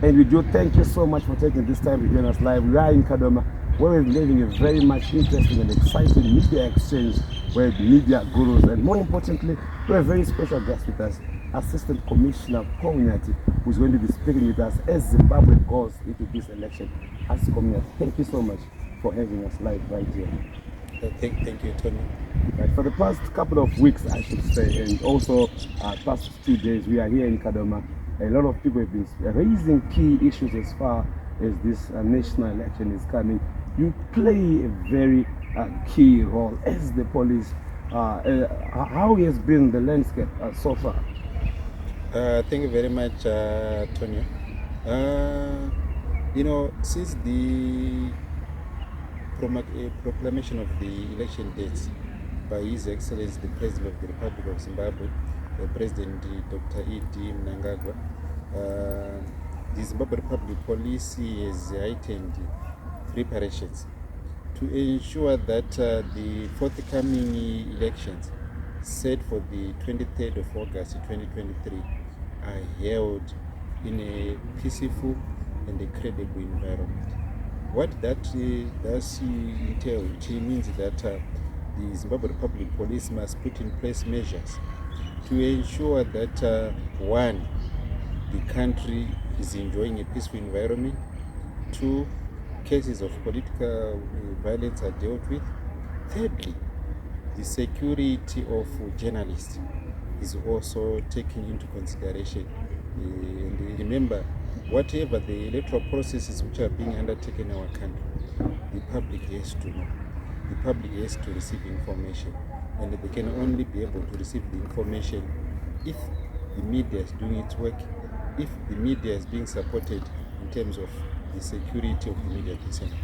And we do thank you so much for taking this time to join us live. We are in Kadoma, where we're living a very much interesting and exciting media exchange with media gurus. And more importantly, we have a very special guest with us, Assistant Commissioner Nyathi, who's going to be speaking with us as Zimbabwe goes into this election. Nyathi, thank you so much for having us live right here. Thank you, Tony. Right, for the past couple of weeks, I should say, and also past 2 days, we are here in Kadoma. A lot of people have been raising key issues as far as this national election is coming. You play a very key role as the police. How has been the landscape so far? Thank you very much, Tony. Since the proclamation of the election dates by His Excellency the President of the Republic of Zimbabwe, President Dr. E.D. Mnangagwa, the Zimbabwe Republic Police has heightened preparations to ensure that the forthcoming elections set for the 23rd of August 2023 are held in a peaceful and a credible environment. What that does entail, it means that the Zimbabwe Republic Police must put in place measures to ensure that one, the country is enjoying a peaceful environment. Two, cases of political violence are dealt with. Thirdly, the security of journalists is also taken into consideration. And remember, whatever the electoral processes which are being undertaken in our country, the public has to know. The public has to receive information, and they can only be able to receive the information if the media is doing its work, if the media is being supported in terms of the security of the media personnel.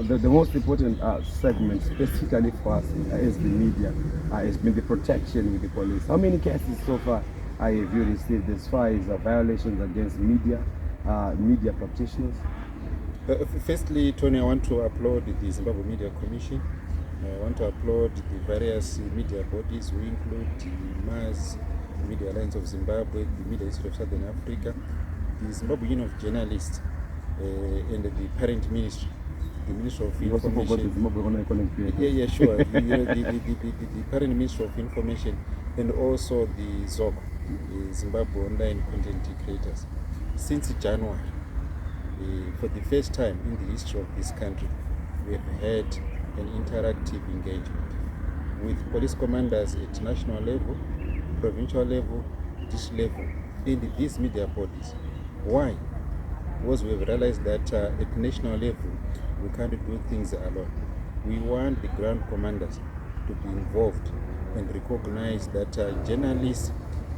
The most important segment, specifically for us as the media, has been the protection with the police. How many cases so far have you received as far as violations against media practitioners? Firstly, Tony, I want to applaud the Zimbabwe Media Commission. I want to applaud the various media bodies who include the MAS, the Media Alliance of Zimbabwe, the Media Institute of Southern Africa, the Zimbabwe Union of Journalists, and the parent ministry, the Ministry of Information. Yeah, sure. the parent Ministry of Information, and also the ZOC, the Zimbabwe Online Content Creators. Since January, for the first time in the history of this country, we have had an interactive engagement with police commanders at national level, provincial level, district level, and these media bodies. Why? Because we have realized that at national level, we can't do things alone. We want the ground commanders to be involved and recognize that journalists,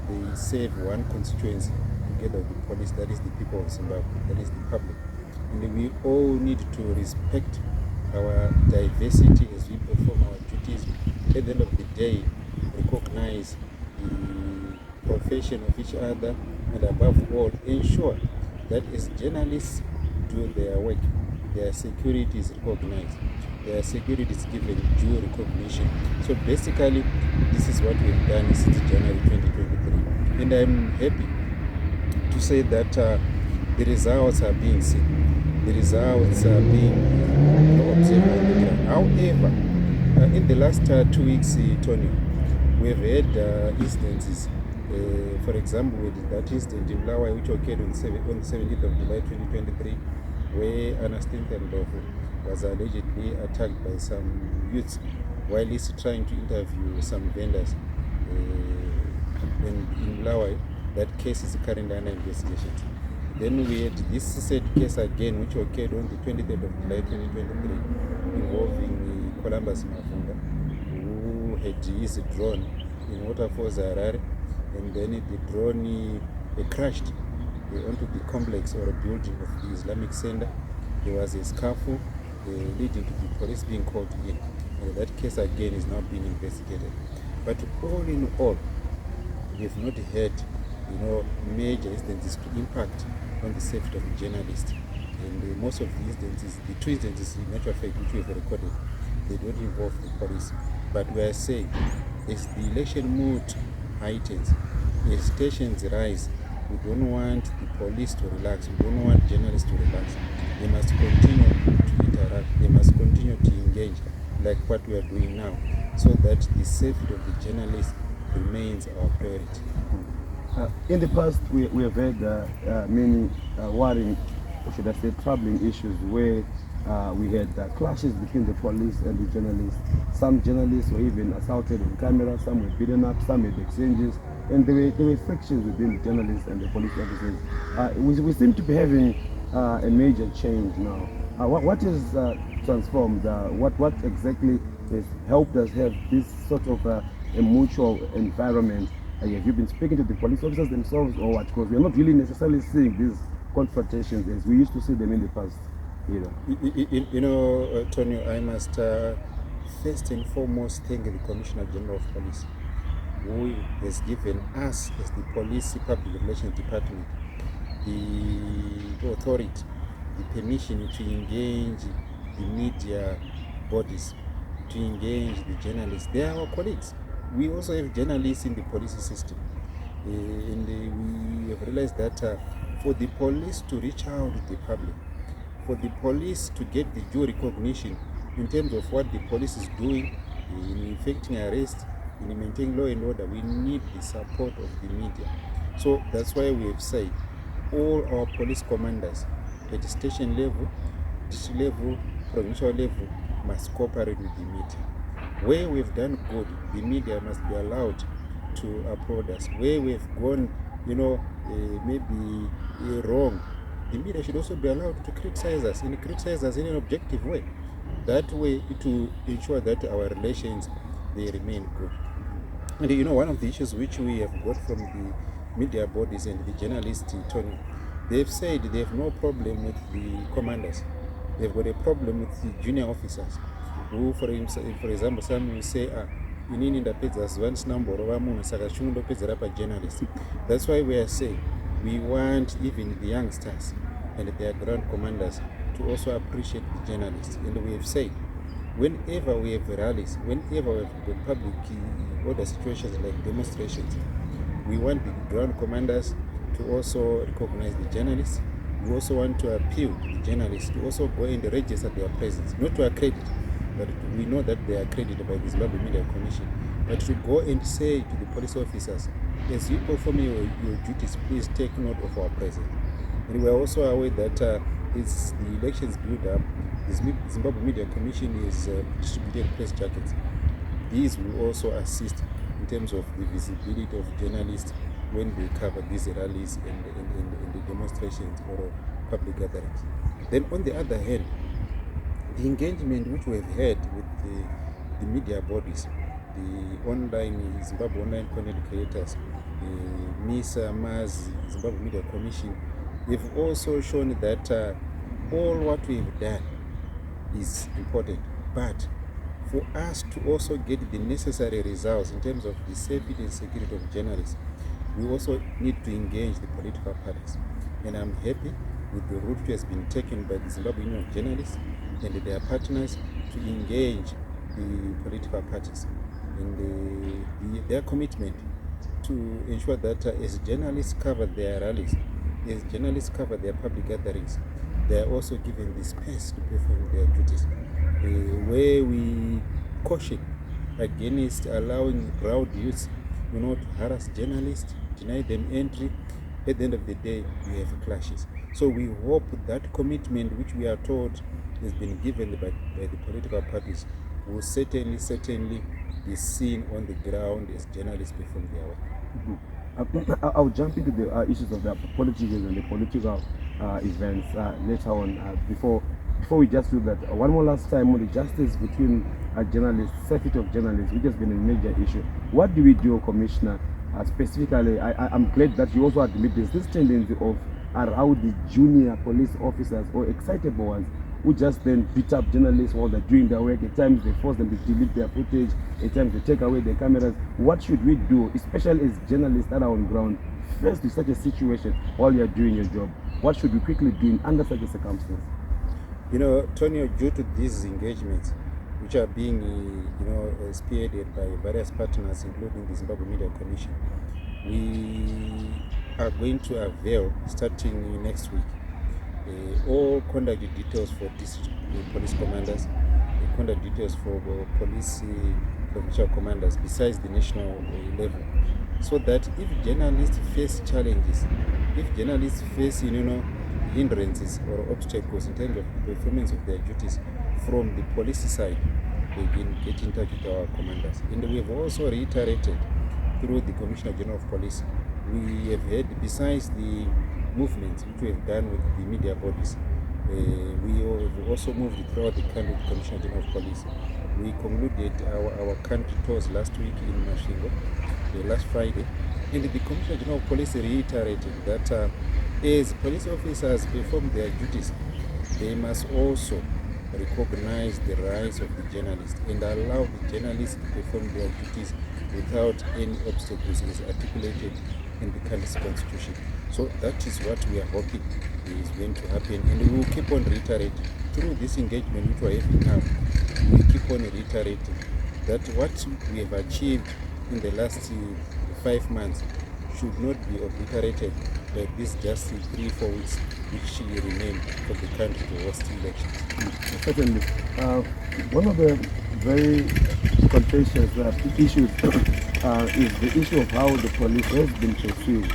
they serve one constituency together with the police, that is the people of Zimbabwe, that is the public. And we all need to respect our diversity as we perform our duties. At the end of the day, recognize the profession of each other, and above all, ensure that as journalists do their work, their security is recognized, their security is given due recognition. So basically, this is what we've done since January 2023. And I'm happy to say that the results are being seen. The results are being observed on the ground. However, in the last 2 weeks, Tony, we have had instances. For example, with that incident in Lawai, which occurred on the 17th of July 2023, where Ernestine Ndlovu was allegedly attacked by some youths while he's trying to interview some vendors in Lawai. That case is currently under investigation. Then we had this said case again, which occurred on the 23rd of July 2023, involving Columbus Mavunga, who had his drone in Waterfalls Harare, and then the drone crashed onto the complex or a building of the Islamic Center. There was a scuffle leading to the police being called in. And that case again is now being investigated. But all in all, we have not had major instances to impact on the safety of the journalists. And most of the instances, the 2 instances in actual fact which we have recorded, they don't involve the police. But we are saying, as the election mood heightens, as tensions rise, We don't want the police to relax. We don't want journalists to relax. They must continue to interact. They must continue to engage like what we are doing now, so that the safety of the journalists remains our priority. In the past, we have had many worrying, or should I say, troubling issues where we had clashes between the police and the journalists. Some journalists were even assaulted on camera, some were beaten up, some had exchanges, and there were frictions within the journalists and the police officers. We seem to be having a major change now. What is transformed? What exactly has helped us have this sort of a mutual environment? Have you been speaking to the police officers themselves or what? Because we're not really necessarily seeing these confrontations as we used to see them in the past. Tony, I must first and foremost thank the Commissioner General of Police, who has given us, as the Police Public Relations Department, the authority, the permission to engage the media bodies, to engage the journalists. They are our colleagues. We also have journalists in the police system. And we have realized that for the police to reach out to the public, for the police to get the due recognition in terms of what the police is doing in effecting arrests, in maintaining law and order, we need the support of the media. So that's why we have said all our police commanders at the station level, district level, provincial level must cooperate with the media. Where we've done good, the media must be allowed to applaud us. Where we've gone, maybe wrong, the media should also be allowed to criticize us and criticize us in an objective way. That way, to ensure that our relations, they remain good. And one of the issues which we have got from the media bodies and the journalists, Tony, they've said they have no problem with the commanders. They've got a problem with the junior officers, who, for example, some will say, inini ndapedza zuva ndisina kumborova munhu saka chingondopedzera pajournalist. That's why we are saying we want even the youngsters and their ground commanders to also appreciate the journalists. And we have said, whenever we have rallies, whenever we have got public order situations like demonstrations, we want the ground commanders to also recognize the journalists. We also want to appeal to the journalists to also go and register their presence, not to accredit, but we know that they are accredited by the Zimbabwe Media Commission, but to go and say to the police officers, as you perform your duties, please take note of our presence. And we are also aware that as the elections build up, the Zimbabwe Media Commission is distributing press jackets. These will also assist in terms of the visibility of journalists when they cover these rallies and the demonstrations or public gatherings. Then on the other hand, the engagement which we have had with the media bodies, the online Zimbabwe Online Content Creators, the MISA, MAZ, Zimbabwe Media Commission, they've also shown that all what we've done is important, but for us to also get the necessary results in terms of the safety and security of journalists, we also need to engage the political parties. And I'm happy with the route which has been taken by the Zimbabwe Union of Journalists and their partners to engage the political parties and their commitment to ensure that as journalists cover their rallies, as journalists cover their public gatherings, they are also given the space to perform their duties. Where we caution against allowing proud youths to harass journalists, deny them entry, at the end of the day, we have clashes. So we hope that commitment which we are told has been given by the political parties will certainly be seen on the ground as journalists perform their work. Mm-hmm. I'll jump into the issues of the politics and the political events later on. Before we just do that, one more last time on the justice between journalists, safety of journalists, which has been a major issue. What do we do, Commissioner? Specifically, I'm glad that you also admit this tendency of around the junior police officers or excitable ones who just then beat up journalists while they're doing their work. At times they force them to delete their footage, at times they take away their cameras. What should we do, especially as journalists that are on ground, faced with such a situation while you're doing your job? What should we quickly do under such a circumstance? Tony, due to these engagements, which are being spearheaded by various partners, including the Zimbabwe Media Commission, we are going to avail starting next week. All contact details for district police commanders, contact details for police provincial commanders besides the national level, so that if journalists face challenges, if journalists face hindrances or obstacles in terms of performance of their duties from the police side, they can get in touch with our commanders. And we have also reiterated through the Commissioner General of Police, we have had, besides the movements which we have done with the media bodies, we have also moved throughout the country with the Commissioner General of Police. We concluded our country tours last week in Mashingo, last Friday, and the Commissioner General of Police reiterated that as police officers perform their duties, they must also recognize the rights of the journalists and allow the journalists to perform their duties without any obstacles as articulated in the country's constitution. So that is what we are hoping is going to happen, and we will keep on reiterating through this engagement which we are having now. We keep on reiterating that what we have achieved in the last 5 months should not be obliterated by this just 3-4 weeks which remain for the country to host elections. Certainly. One of the very contentious issues is the issue of how the police has been perceived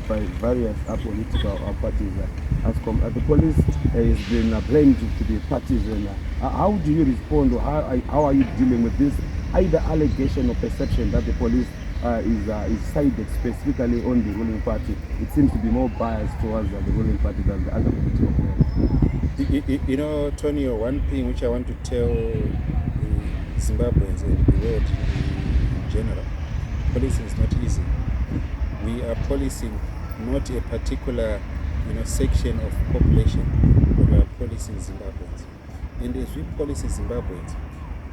by various political parties. The police has been blamed to be partisan. How do you respond, or how are you dealing with this either allegation or perception that the police is sided specifically on the ruling party? It seems to be more biased towards the ruling party than the other political players. Tony, one thing which I want to tell Zimbabweans and the world in general, policing is not easy. We are policing not a particular section of population, but we are policing Zimbabweans. And as we police Zimbabweans,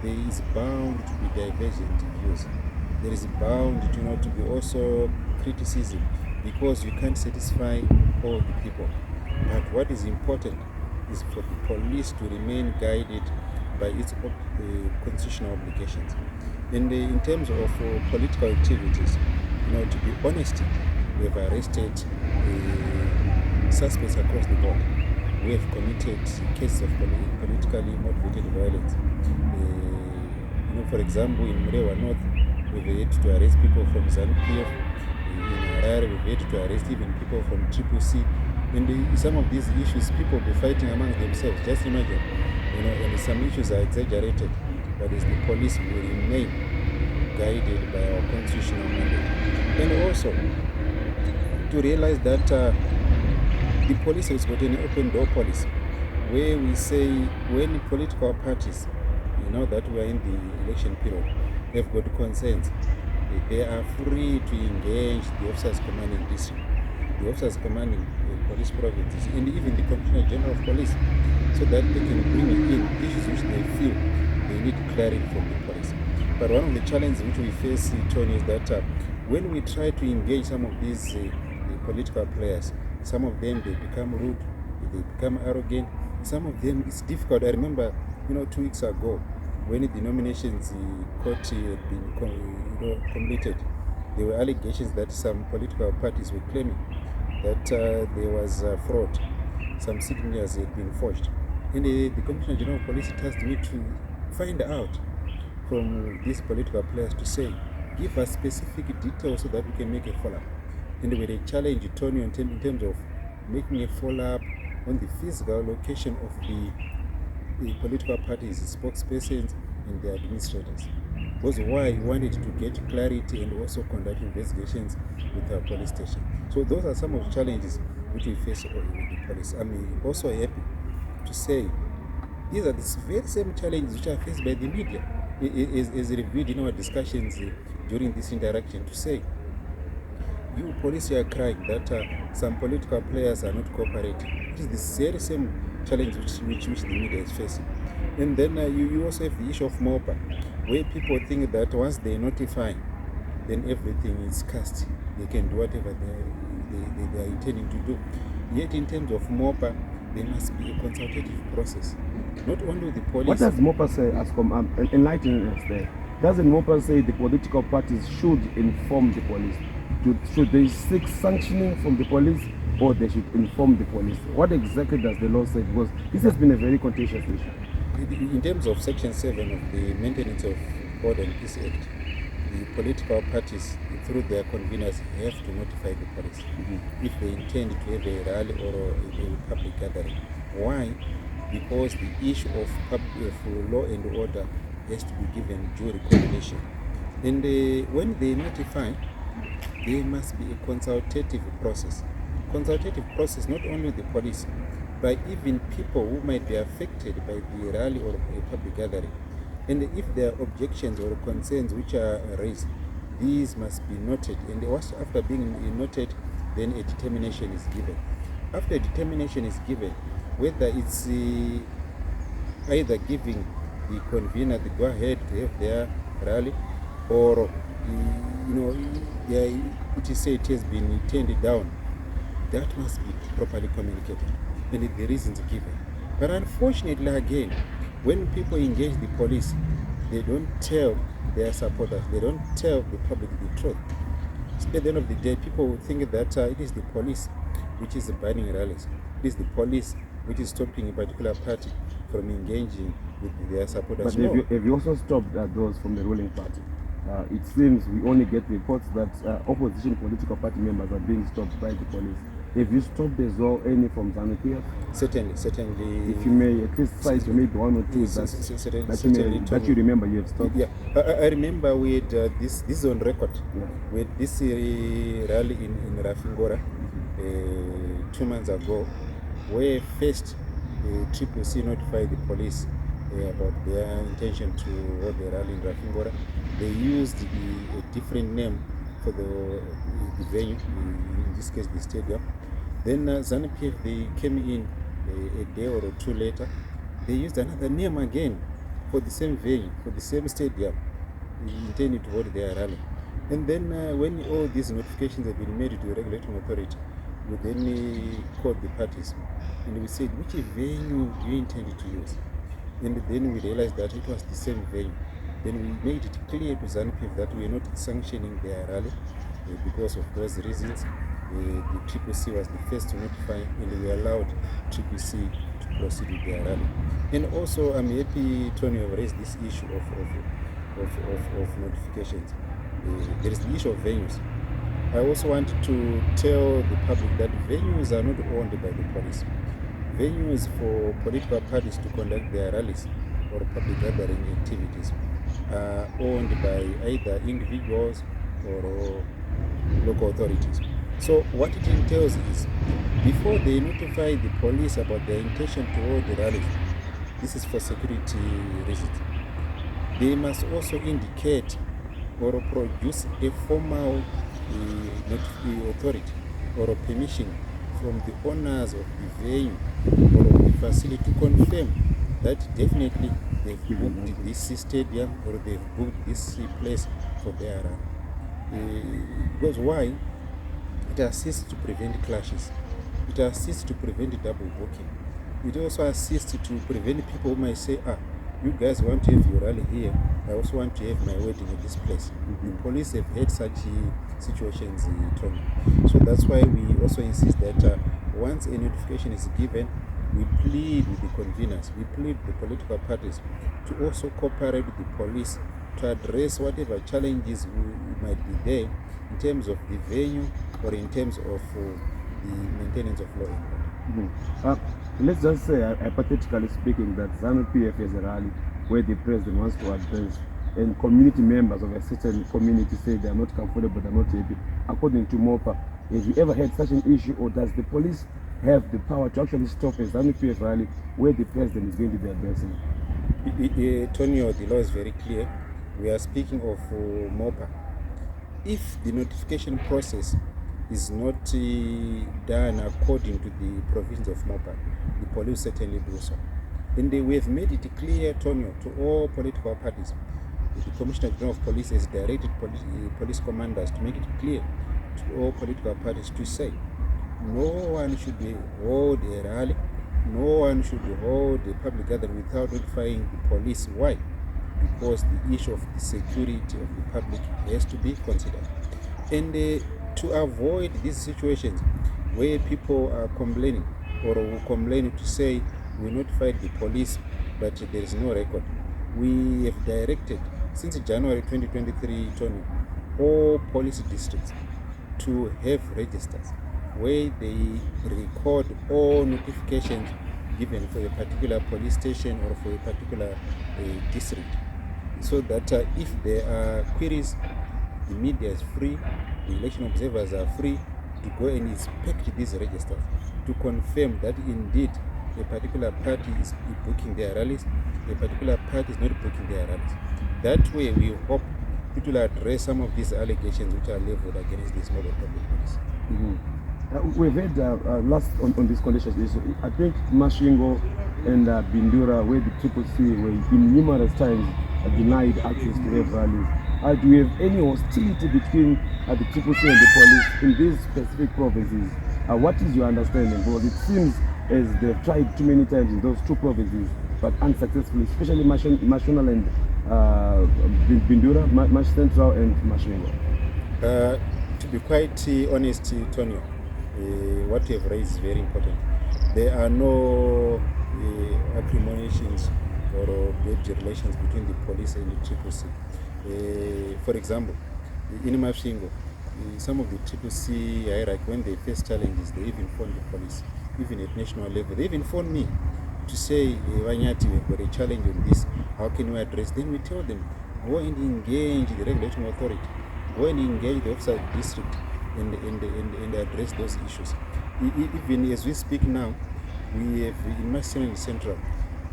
there is bound to be divergent views. There is bound to be also criticism, because you can't satisfy all the people. But what is important is for the police to remain guided by its constitutional obligations. And in terms of political activities, to be honest, we have arrested suspects across the board. We have committed cases of politically motivated violence. For example, in Murewa North, we've had to arrest people from ZANUPF. In Harare, we've had to arrest even people from CCC. And some of these issues, people will be fighting among themselves. Just imagine, and some issues are exaggerated, but as the police will remain guided by our constitutional mandate. And also, to realize that the police has got an open door policy, where we say when political parties, that we are in the election period, they've got concerns, they are free to engage the officers commanding district, the officers commanding police provinces, and even the Commissioner General of Police, so that they can bring in issues which they feel they need clarity from the police. But one of the challenges which we face, Tony, is that when we try to engage some of these political players, some of them they become rude, they become arrogant. Some of them it's difficult. I remember, 2 weeks ago, when the nominations court had been completed, there were allegations that some political parties were claiming that there was fraud. Some signatures had been forged. And the Commissioner General of Police tasked me to find out from these political players to say, give us specific details so that we can make a follow-up. And they challenge Tony in terms of making a follow-up on the physical location of the political parties, spokespersons, and the administrators. That's why we wanted to get clarity and also conduct investigations with our police station. So those are some of the challenges which we face with the police. I'm also happy to say these are the very same challenges which are faced by the media, as reviewed in our discussions during this interaction, to say, you police are crying that some political players are not cooperating. It is the very same challenge which the media is facing. And then you also have the issue of MOPA, where people think that once they notify, then everything is cast. They can do whatever they are intending to do. Yet in terms of MOPA, there must be a consultative process. Not only the police. What does MOPA say? Enlighten us there. Doesn't MOPA say the political parties should inform the police? Should they seek sanctioning from the police, or they should inform the police? What exactly does the law say? Because this has been a very contentious issue. In terms of Section 7 of the Maintenance of Order and Peace Act, the political parties, through their conveners, have to notify the police if they intend to have a rally or a public gathering. Why? Because the issue of law and order has to be given due recognition. And when they notify, there must be a consultative process. Consultative process not only the police, but even people who might be affected by the rally or a public gathering. And if there are objections or concerns which are raised, these must be noted. And after being noted, then a determination is given. After a determination is given, whether it's either giving the convener the go-ahead to have their rally, or it is said it has been turned down, that must be properly communicated and the reasons given. But unfortunately, again, when people engage the police, they don't tell their supporters, they don't tell the public the truth. So at the end of the day, people will think that it is the police which is banning rallies. It is the police which is stopping a particular party from engaging with their supporters. But have you also stopped those from the ruling party? It seems we only get reports that opposition political party members are being stopped by the police. Have you stopped as well any from ZANUPF? Certainly. If you may at least cite maybe one or two that you remember you have stopped. Yeah, I remember we had this is on record. Yeah. We had this rally in Rafingora 2 months ago, where first CCC notified the police about their intention to hold the rally in Rafingora. They used a different name for the venue, in this case the stadium. Then ZANUPF, they came in a day or two later. They used another name again for the same venue, for the same stadium, intending to hold their rally. And then when all these notifications have been made to the regulating authority, we then called the parties and we said, which venue do you intend to use? And then we realized that it was the same venue. Then we made it clear to ZANUPF that we are not sanctioning their rally because of those reasons. The CCC was the first to notify, and we allowed CCC to proceed with their rally. And also, I'm happy Tony have raised this issue of notifications. There is the issue of venues. I also want to tell the public that venues are not owned by the police. Venues for political parties to conduct their rallies or public gathering activities are owned by either individuals or local authorities. So what it entails is, before they notify the police about their intention to hold the rallies, this is for security reasons, they must also indicate or produce a formal authority or a permission from the owners of the venue or of the facility to confirm that definitely they've booked this stadium or they've booked this place for their rally. Because why? It assists to prevent clashes. It assists to prevent double booking. It also assists to prevent people who might say, you guys want to have your rally here, I also want to have my wedding at this place. The police have had such situations, Tony. So that's why we also insist that once a notification is given, we plead with the conveners, we plead with the political parties to also cooperate with the police to address whatever challenges might be there in terms of the venue or in terms of the maintenance of law and order. Let's just say, hypothetically speaking, that ZANUPF has a rally where the president wants to address, and community members of a certain community say they are not comfortable, they are not happy. According to MOPA, have you ever had such an issue, or does the police have the power to actually stop a ZANUPF rally where the president is going to be addressing? Tonio, the law is very clear. We are speaking of MOPA. If the notification process is not done according to the provisions of MOPA, the police certainly do so. And we have made it clear, Tonio, to all political parties. The Commissioner General of Police has directed police commanders to make it clear to all political parties to say no one should hold a rally, no one should hold a public gathering without notifying the police. Why? Because the issue of the security of the public has to be considered. And to avoid these situations where people are complaining or will complain to say we notified the police but there is no record. We have directed since January 2023, Tony, all police districts to have registers where they record all notifications given for a particular police station or for a particular district, so that if there are queries, the media is free, the election observers are free to go and inspect these registers to confirm that indeed a particular party is booking their rallies, a particular party is not booking their rallies. That way we hope it will address some of these allegations which are leveled against this mobile public police. We've had last on this conditions issue. I think Mashingo and Bindura, where the CCC were in numerous times denied access to have rallies. Do we have any hostility between the CCC and the police in these specific provinces? What is your understanding? Because it seems as they've tried too many times in those two provinces, but unsuccessfully, especially Mashonal and Bindura, Mash Central and Mashingo. To be quite honest, Tony, what you have raised is very important. There are no acrimoniations or bad relations between the police and the CCC. For example, in Mashingo, some of the CCC hierarchy, when they face challenges, they even phone the police, even at national level. They even phone me to say, Nyathi, we've got a challenge on this, how can we address? Then we tell them, go and engage the regulatory authority, go and engage the officer of the district and address those issues. Even as we speak now, we have in Masonry Central,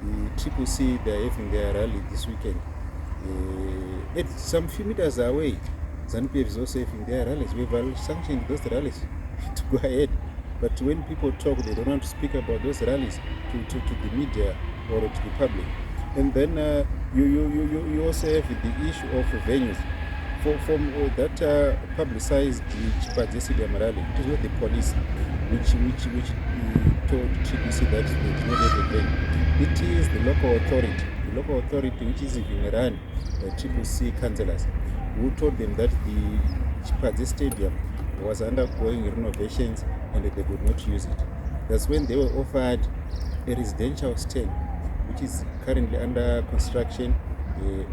the CCC, they are having their rally this weekend. It's some few meters away. ZANUPF is also having their rallies. We have sanctioned those rallies to go ahead. But when people talk, they don't want to speak about those rallies to the media or to the public. And then you also have the issue of venues. From that publicized the Stadium rally, it was not the police which told CCC that they did not have a venue. It is the local authority which is even run by CCC councillors, who told them that the Stadium was undergoing renovations and that they could not use it. That's when they were offered a residential stand, which is currently under construction,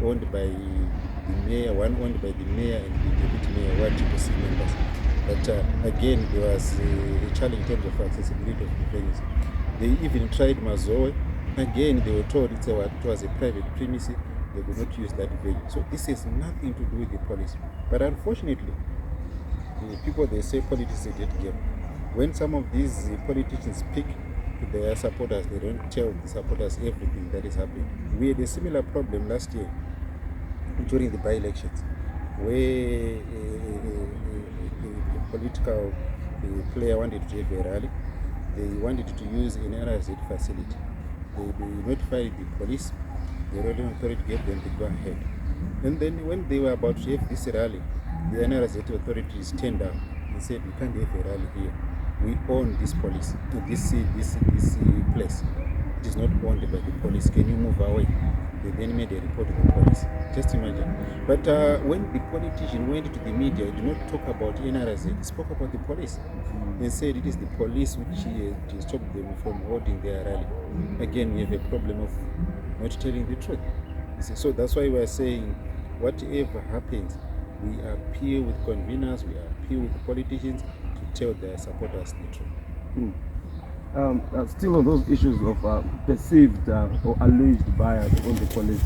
owned by the mayor, one owned by the mayor and the deputy mayor, one CCC members. But again, there was a challenge in terms of accessibility of the venues. They even tried Mazoe. Again, they were told it was a private premise, they could not use that venue. So this has nothing to do with the police. But unfortunately, the people, they say politics is a dead game. When some of these politicians speak to their supporters, they don't tell the supporters everything that is happening. We had a similar problem last year during the by-elections, where a political player wanted to have a rally. They wanted to use an NRZ facility. They notified the police. The relevant authority gave them the go ahead. And then when they were about to have this rally, the NRZ authorities turned down and said, we can't have a rally here. We own this police, this place. It is not owned by the police. Can you move away? They then made a report to the police. Just imagine. But when the politician went to the media, he did not talk about NRZ. He spoke about the police and said it is the police which stopped them from holding their rally. Again, we have a problem of not telling the truth. So that's why we are saying, whatever happens, we appeal with conveners, we appeal with politicians to tell their supporters the truth. Still on those issues of perceived or alleged bias on the police,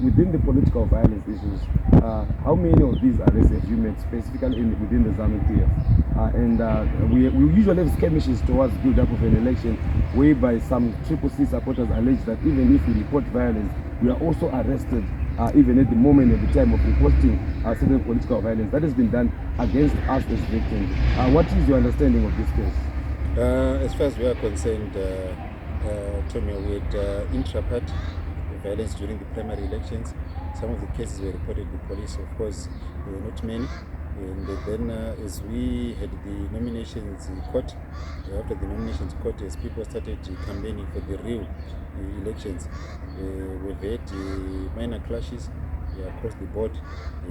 within the political violence issues, how many of these arrests have you made specifically within the ZANUPF? And we usually have skirmishes towards build up of an election, whereby some CCC supporters allege that even if we report violence, we are also arrested even at the moment at the time of reporting certain political violence. That has been done against us as victims. What is your understanding of this case? As far as we are concerned, Tony, we had intra-party violence during the primary elections. Some of the cases were reported to the police. Of course, there were not many. And then as we had the nominations court, after the nominations court, as people started campaigning for the real elections, we've had minor clashes across the board.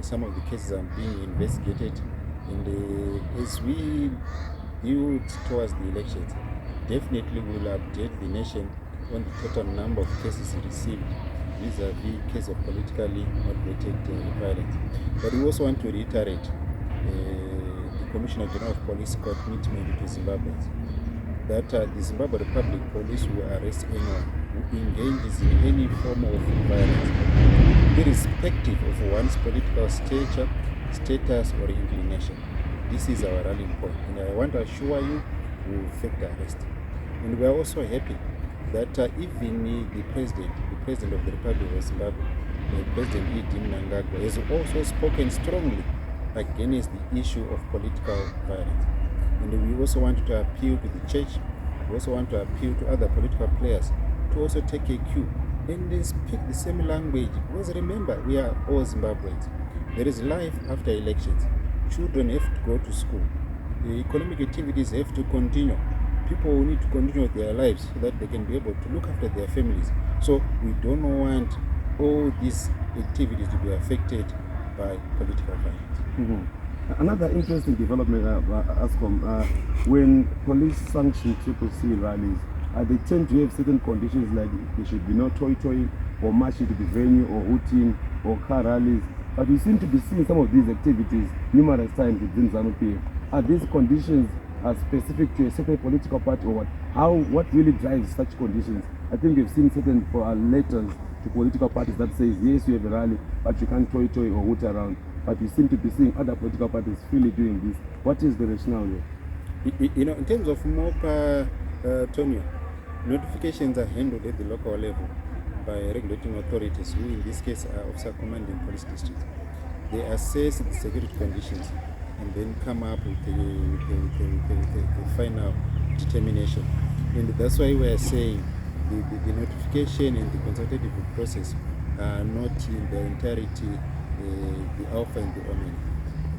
Some of the cases are being investigated. And as we build towards the elections, definitely we will update the nation on the total number of cases received vis-a-vis case of politically motivated violence. But we also want to reiterate the Commissioner General of Police commitment to Zimbabweans that the Zimbabwe Republic Police will arrest anyone who engages in any form of violence, irrespective of one's political stature, status, or inclination. This is our rallying point, and I want to assure you we will effect the arrest. And we are also happy that even the President of the Republic of Zimbabwe, President Edi Mnangagwa, has also spoken strongly against the issue of political violence. And we also want to appeal to the church, we also want to appeal to other political players to also take a cue and they speak the same language. Because remember, we are all Zimbabweans. There is life after elections. Children have to go to school. The economic activities have to continue. People will need to continue their lives so that they can be able to look after their families. So we don't want all these activities to be affected by political violence. Mm-hmm. Another interesting development, Ascom, when police sanction CCC rallies, they tend to have certain conditions like there should be no toy or marching to the venue or hooting or car rallies. But we seem to be seeing some of these activities numerous times within ZANUPF. Are these conditions specific to a certain political party or what? What really drives such conditions? I think we've seen certain letters to political parties that says, yes, you have a rally, but you can't toy or hoot around. But we seem to be seeing other political parties freely doing this. What is the rationale there? You know, in terms of MOPA, Tonio, notifications are handled at the local level by regulating authorities, who in this case are officer commanding police districts. They assess the security conditions and then come up with the final determination. And that's why we are saying the notification and the consultative process are not in their entirety the alpha and the omega.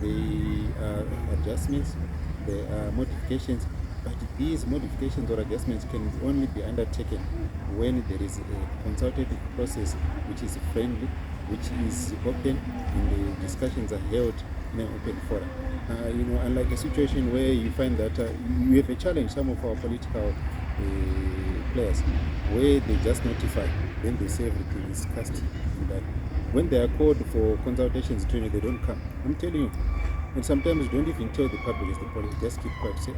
They are adjustments, they are modifications, but these modifications or adjustments can only be undertaken when there is a consultative process which is friendly, which is open, and the discussions are held in an open forum. You know, unlike a situation where you find that you have a challenge, some of our political players, where they just notify, then they say everything is cast in that. When they are called for consultations, they don't come. I'm telling you. And sometimes don't even tell the public, it's the police, just keep quiet, say,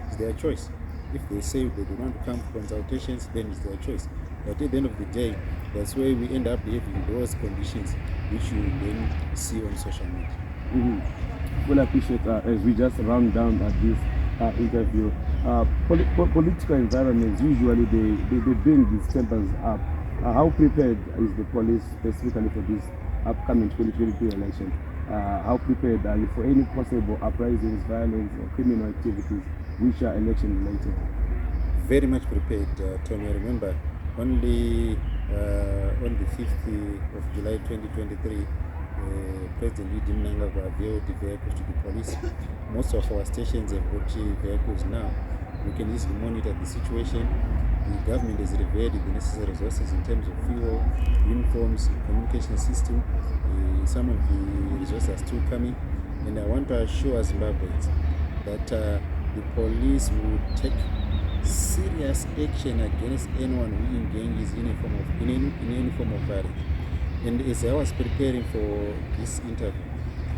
it's their choice. If they say they do not come for consultations, then it's their choice. But at the end of the day, that's where we end up having those conditions which you then see on social media. Mm-hmm. Well, I appreciate as we just round down at this interview. Political environments, usually they bring these tempers up. How prepared is the police specifically for this upcoming 2022 election? How prepared are you for any possible uprisings, violence, or criminal activities which are election related? Very much prepared, Tony. Remember, only on the 5th of July 2023, President Edi Mnangagwa availed the vehicles to the police. Most of our stations have got vehicles now. We can easily monitor the situation. The government has revealed the necessary resources in terms of fuel, uniforms, communication system. Some of the resources are still coming. And I want to assure Zimbabweans that the police will take serious action against anyone who engages in any form of violence. And as I was preparing for this interview,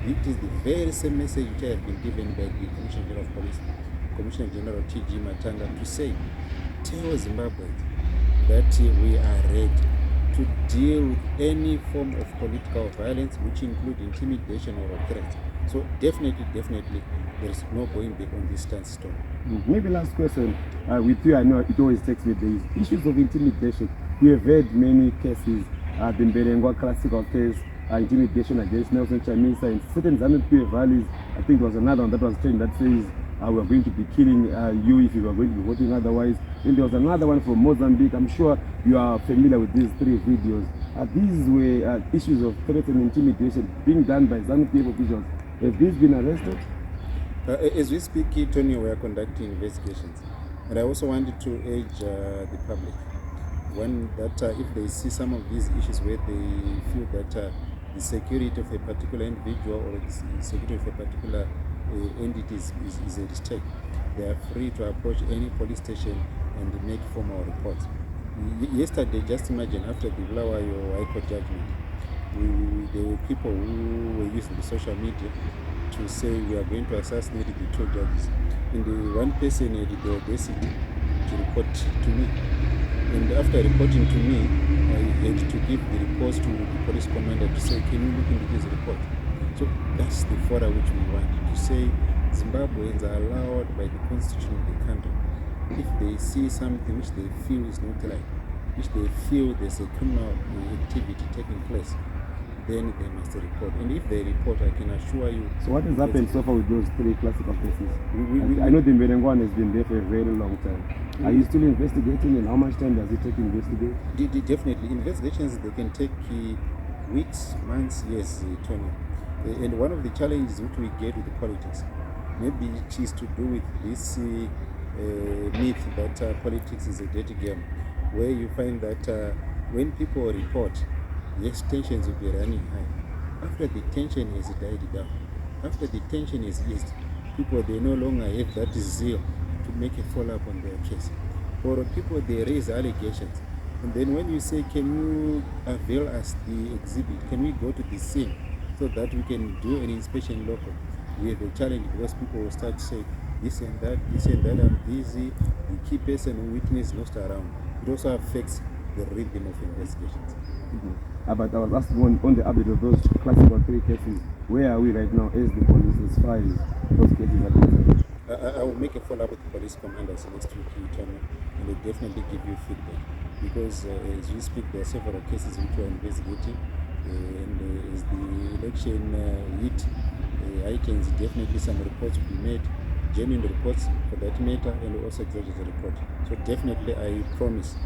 it is the very same message which I have been given by the Commissioner General of Police, Commissioner General T.G. Matanga, to say, tell Zimbabweans that we are ready to deal with any form of political violence, which include intimidation or threats. So definitely, there is no going back on this standstill. Maybe last question with you. I know it always takes me days. Issues of intimidation. We have had many cases. The Mberengwa classical case, intimidation against Nelson Chamisa, and certain ZANUPF rallies. I think there was another one that was trending that says we are going to be killing you if you are going to be voting otherwise. And there was another one from Mozambique. I'm sure you are familiar with these three videos. These were issues of threat and intimidation being done by ZANUPF officials. Have these been arrested? As we speak, Tony, we are conducting investigations. And I also wanted to urge the public, when that if they see some of these issues where they feel that the security of a particular individual or the security of a particular and it is a mistake, they are free to approach any police station and make formal reports. Yesterday, just imagine, after the Bulawayo High Court judgment, there were people who were using the social media to say we are going to assassinate the two judges. And the one person had the audacity to report to me. And after reporting to me, I had to give the report to the police commander to say, can you look into this report? So that's the fora which we want, to say Zimbabweans are allowed by the constitution of the country, if they see something which they feel is not right, which they feel there's a criminal activity taking place, then they must report. And if they report, I can assure you. So what has happened so far with those 3 classical cases? I know the Mberengwane has been there for a very long time. Are you still investigating, and how much time does it take to investigate? Definitely. Investigations, they can take weeks, months, yes, Tony. And one of the challenges which we get with the politics, maybe it is to do with this myth that politics is a dirty game, where you find that when people report, yes, tensions will be running high. After the tension has died down, after the tension is eased, people, they no longer have that zeal to make a follow-up on their case. For people, they raise allegations. And then when you say, can you avail us the exhibit, can we go to the scene so that we can do an inspection local? We have a challenge because people will start to say, this and that, I'm busy, the key person or witness lost around. It also affects the rhythm of investigations. But I was asking on the update of those classical 3 cases, where are we right now as the police, as far as those cases are concerned? I will make a follow-up with the police commanders next week, and they'll definitely give you feedback. Because as we speak, there are several cases which we are investigating, and as the election hit items, definitely some reports will be made, genuine reports for that matter, and also executive report. So definitely, I promise,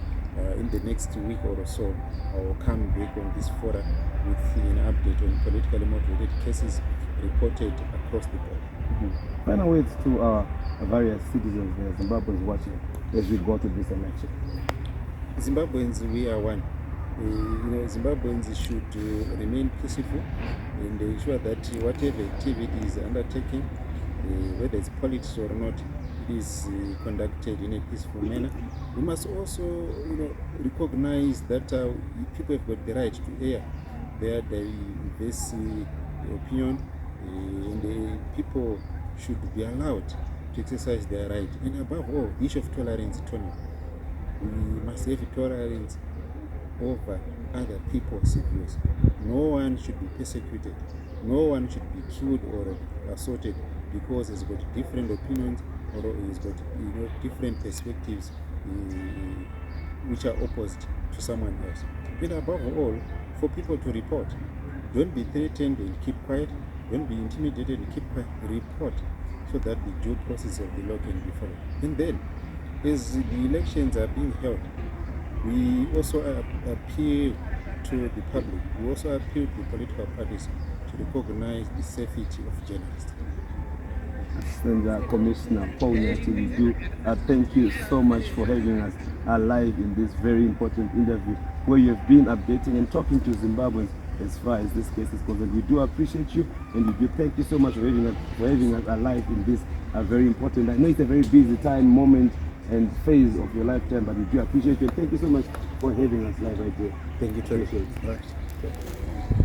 in the next week or so, I will come back on this forum with an update on politically motivated cases reported across the board. Final words to our various citizens there, Zimbabweans watching, as we go to this election. Zimbabweans, we are one. Zimbabweans should remain peaceful and ensure that whatever activity is undertaken, whether it's politics or not, it is conducted in a peaceful manner. We must also, recognize that people have got the right to air their diverse opinion, and people should be allowed to exercise their right. And above all, the issue of tolerance, Tony. We must have tolerance over other people's views. No one should be persecuted. No one should be killed or assaulted because he's got different opinions or he's got different perspectives which are opposite to someone else. And above all, for people to report. Don't be threatened and keep quiet. Don't be intimidated and keep quiet. Report so that the due process of the law can be followed. And then, as the elections are being held, we also appeal to the public. We also appeal to the political parties to recognize the safety of journalists. Assistant Commissioner Paul Nyathi, we do thank you so much for having us live in this very important interview where you have been updating and talking to Zimbabweans as far as this case is concerned. We do appreciate you, and we do thank you so much for having us alive in this very important. I know it's a very busy time, moment, and phase of your lifetime, but we do appreciate you. Thank you so much for having us live right here. Thank you, Tony.